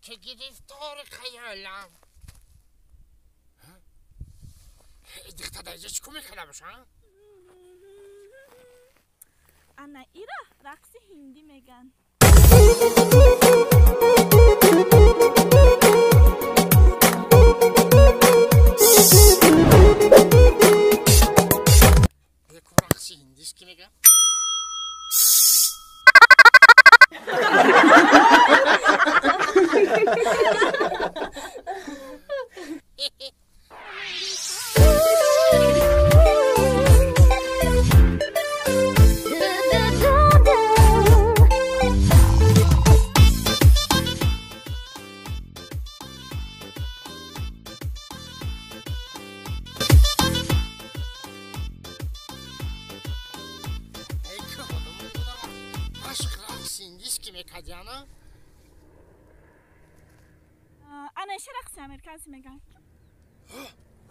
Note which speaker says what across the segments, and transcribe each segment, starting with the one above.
Speaker 1: که گرفتار خیالم. دیخته دایجه چی کمی کنه باشن؟
Speaker 2: انا ایرا رقص هندی میگن.
Speaker 1: یک رقص هندیش کی میگن؟
Speaker 2: انا ایش رقص امریکایی میگن.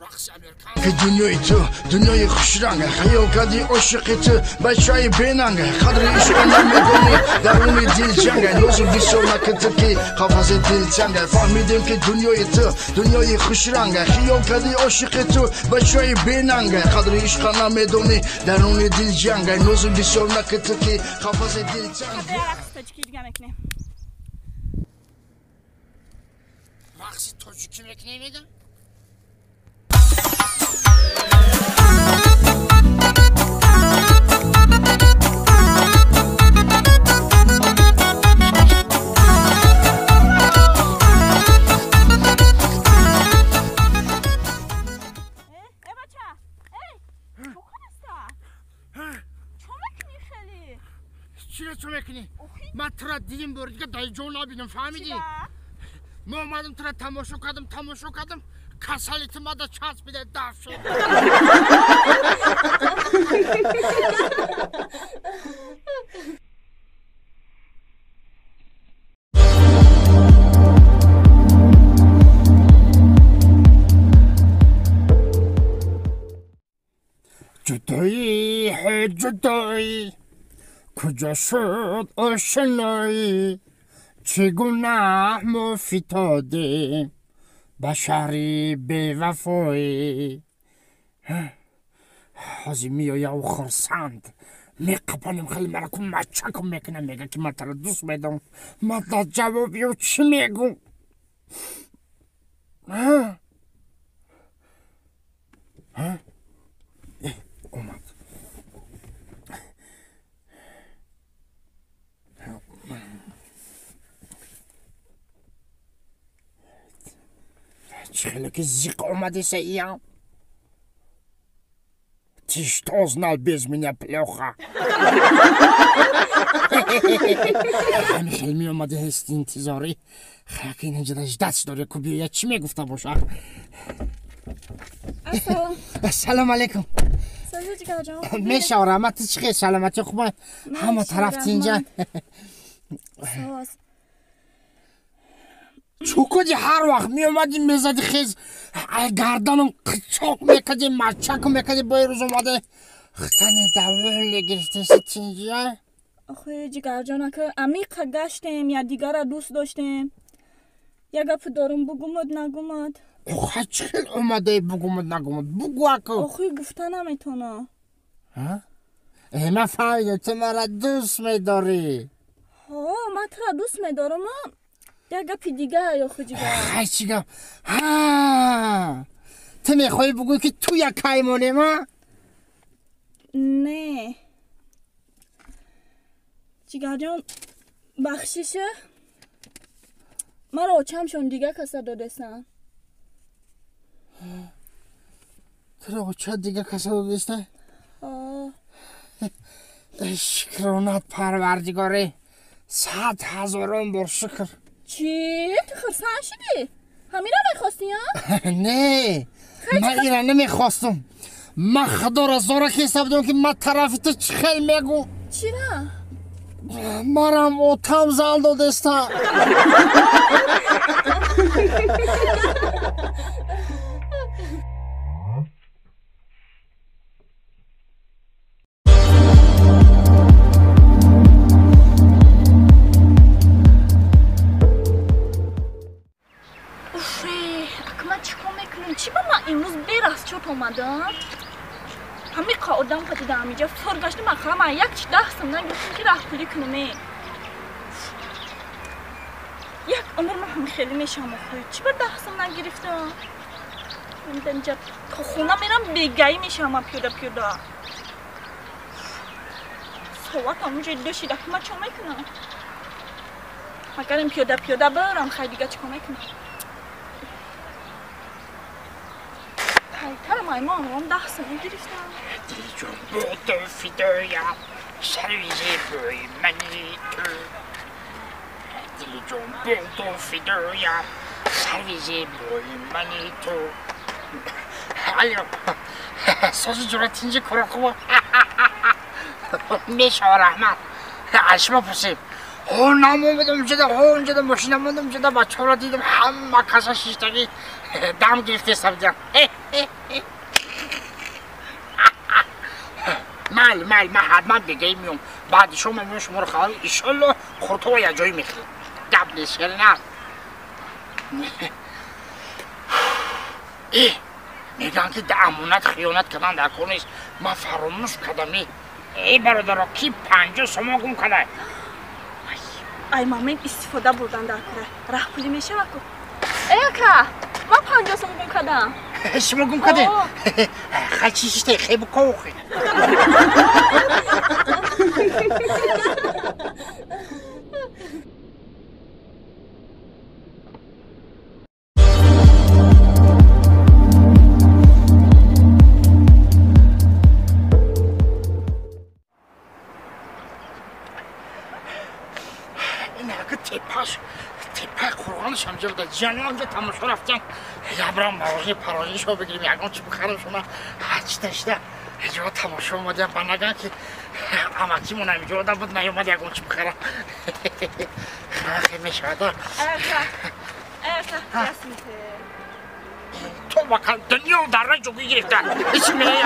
Speaker 1: رقص امریکایی
Speaker 3: که دنیای تو دنیای خوش رنگه خیال کردی عاشق تو بچهای بیننگه قدر عشق نمیدونی درون دل جنگه نوزو بیشو نکته که قفص دل چنگه فهمیدیم که دنیای تو دنیای خوش رنگه خیال کردی عاشق تو بچهای بیننگه قدر عشق نمیدونی درون دل جنگه نوزو بیشو نکته که قفص دل چنگه
Speaker 2: رقص تاجیکی دیگه میکنه.
Speaker 1: رقص تاجیکی میکنه میگن؟ چی میکنی؟ من ترا دیدیم بردی که دای جون نبینم فهمیدی؟ ما اومدم ترا تماشا کردم کسالیت ما دا چسب بیده دف شد. جدایی جدایی کجا شد آشنایی چگونه مفتاده بشری به وفایی حاضی میایه و خرسند میقبانیم خیلی مرکم مچکم میکنم میگه که من ترا دوست میدم من دا جوابی و چی میگم اومد چخیلی که زیق اومده سییم تیش توز نال بیزمینه پلوخه همین خیلی می اومده هستی انتظاری خیلی اینجا دست داره که بیاید چی میگفته باشه سلام علیکم میشه رحمت چی خیلی سلامتی خوبه همه طرف اینجا چوکودی هر وقت می اومدی میزدی خیز گردنم قچاق میکدی مچک میکدی با روز اومده خطنی دوله گرفته ست اینجا
Speaker 2: آخه جگر جانا که عمیق گشتیم یا دیگر را دوست داشتیم یا گفت دارم بگومد نگومد
Speaker 1: آخه چخیل اومده بگومد نگومد بگو اکو
Speaker 2: آخه گفته نمیتونه
Speaker 1: من فهمیدم تو مرا دوست میداری
Speaker 2: من تو را دوست میدارم یا گپی دیگه یا خود جگر
Speaker 1: چی گم تو میخوایی بگوی که تو یک کایمونه ما
Speaker 2: نه جگر جان بخشیشه مرا چمشون دیگه کسا دادستن
Speaker 1: تو را چه دیگه کسا دادستن شکرانت پروردگاره 100,000 بار شکر
Speaker 2: چی؟ تو خرسان شدی؟ همین را میخواستی ها؟
Speaker 1: نه من ایران نمیخواستم من خدا را زاره که حساب دارم که من طرفی تو چخیل میگو
Speaker 2: چی را؟
Speaker 1: مرم اوتم زل دادستم
Speaker 2: هنوز بیراست چوب اومدم همه آدم پدیدم اینجا فرگشت مقام یک 10 سمنان گفتم که راه پولی کنمه یک عمر من خیلی میشم چی بر 10 سمنان گرفتم من اینجا تا خونه میرم بگایی میشم پیودا سوات همونجا دوشیده که من چون میکنم مگر این پیودا برم خیلی دیگه چکو میکنم تایتر مایمان هم 10 سمنان گرفتم
Speaker 1: دیلی جون بودو فیدویا سرویزی بوی منی تو دیلی جون بودو فیدویا سرویزی بوی منی تو الو سازی جورت اینجا کرا خوبا میشه رحمت اشما پرسیم نام اومدم اونجا ماشینم اومدم اونجا بچه ها را دیدم همه کسا شیشتگی دم گرفته سبزم مال من حتما دیگه میام بعد شما میام شما رو خواهی ایشالله خورتو و یه جایی میخوایی قبل شیر نه میگن که در امونت خیانت کردن در کار نیست من فراموش کردم ای برادرها کی 50 سوم گم کرده
Speaker 2: ای مامین استفاده بردن در کاره راه پولی میشه وکو ای اکا من 50 سوم گم کردم
Speaker 1: شما گم کرده خیلی چیزی خیلی بکوخی تپه قرآنش همجا بوده جانو همجا تماشا رفتم یا برام مغازه پرازیش رو بگیریم یکان چی بخرم شما هچ داشته اینجا تماشا اومدیم با نگن که امکیمون همینجا آدم بود نیومد یکان چی بخرم خیلی میشهده
Speaker 2: ارکا رسمیته
Speaker 1: تو بکن دنیا در رای جوگی گرفته هیچی میگه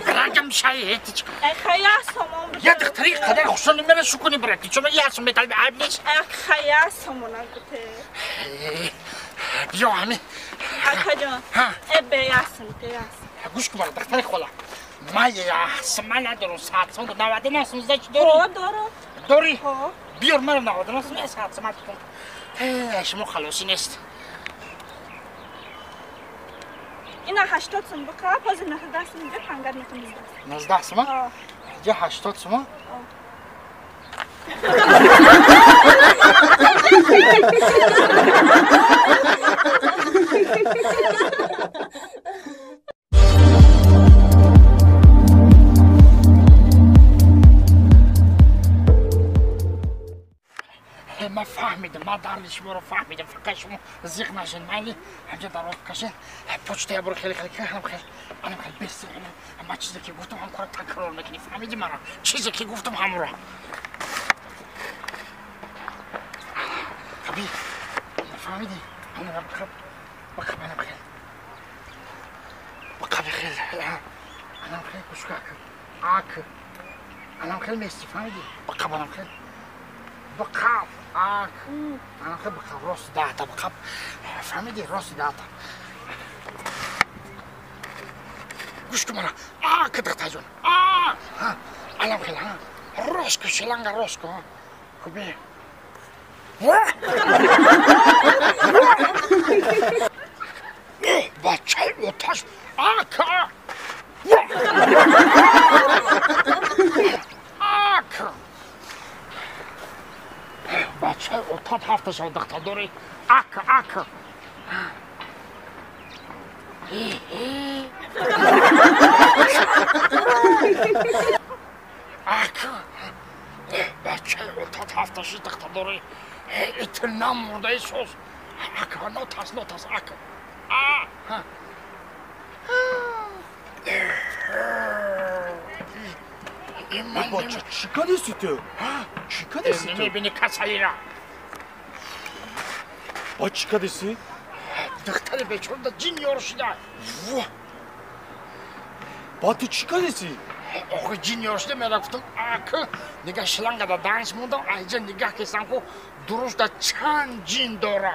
Speaker 1: برگم شایی
Speaker 2: خیلی سامان بده
Speaker 1: یه دختری قدر خوشان نمیره شو کنی برد چون یه اصلا میتال به عیب نیست
Speaker 2: خیلی سامان بده
Speaker 1: بیا همین
Speaker 2: اکا جان ای بیاسم
Speaker 1: گوش کن برد دختری خولا من یه سمان ندارم ساعت سان دو نواده نسیم زده چی داری؟ داری؟ بیار من نواده نسیم یه ساعت سمان کن شما خلاصی نیست
Speaker 2: اینا 80 سوم بکا پازی نه 10 سوم اینجا پنگر میتونی
Speaker 1: 19 سوم اینجا 80 سوم ما فهمیدم ما در شما رو فهمیدم فقط شما زیغ نشین مالی همجا در آب کشین پوچته برو خیلی که هم خیلی بسی اما چیزی که گفتم هم کار تکرار میکنی فهمیدی من چیزی که گفتم هم رو خبی فهمیدی هم رو بخب خیلی انا خیلی کشکا آک انا خیلی میستی فهمیدی بخب انا خیلی بخب آک انا خیلی بخب راست داتا بخب فهمیدی راست داتا گوش کن مرا که دکتر جون الان خیلی راست شلنگ راست کن خوبی بچه اوتاش آکا بچه اوتات هفته شد دکتر داری آکا بچه اوتات هفته شد دکتر داری اتنا مرده سوز آکا نوتاس آکا
Speaker 4: بچه چیکار نیستی تو؟ چیکار نیستی تو؟
Speaker 1: نمیبینی کسایی را
Speaker 4: با چیکار نیستی؟
Speaker 1: دختر بیچون دا جین یارو شده
Speaker 4: با تو چیکار نیستی؟
Speaker 1: آخه جینیورش ده میرفتم آخه نگاه شلنگه دانش موندم ایجا نگاه کسان کو درست چند جین داره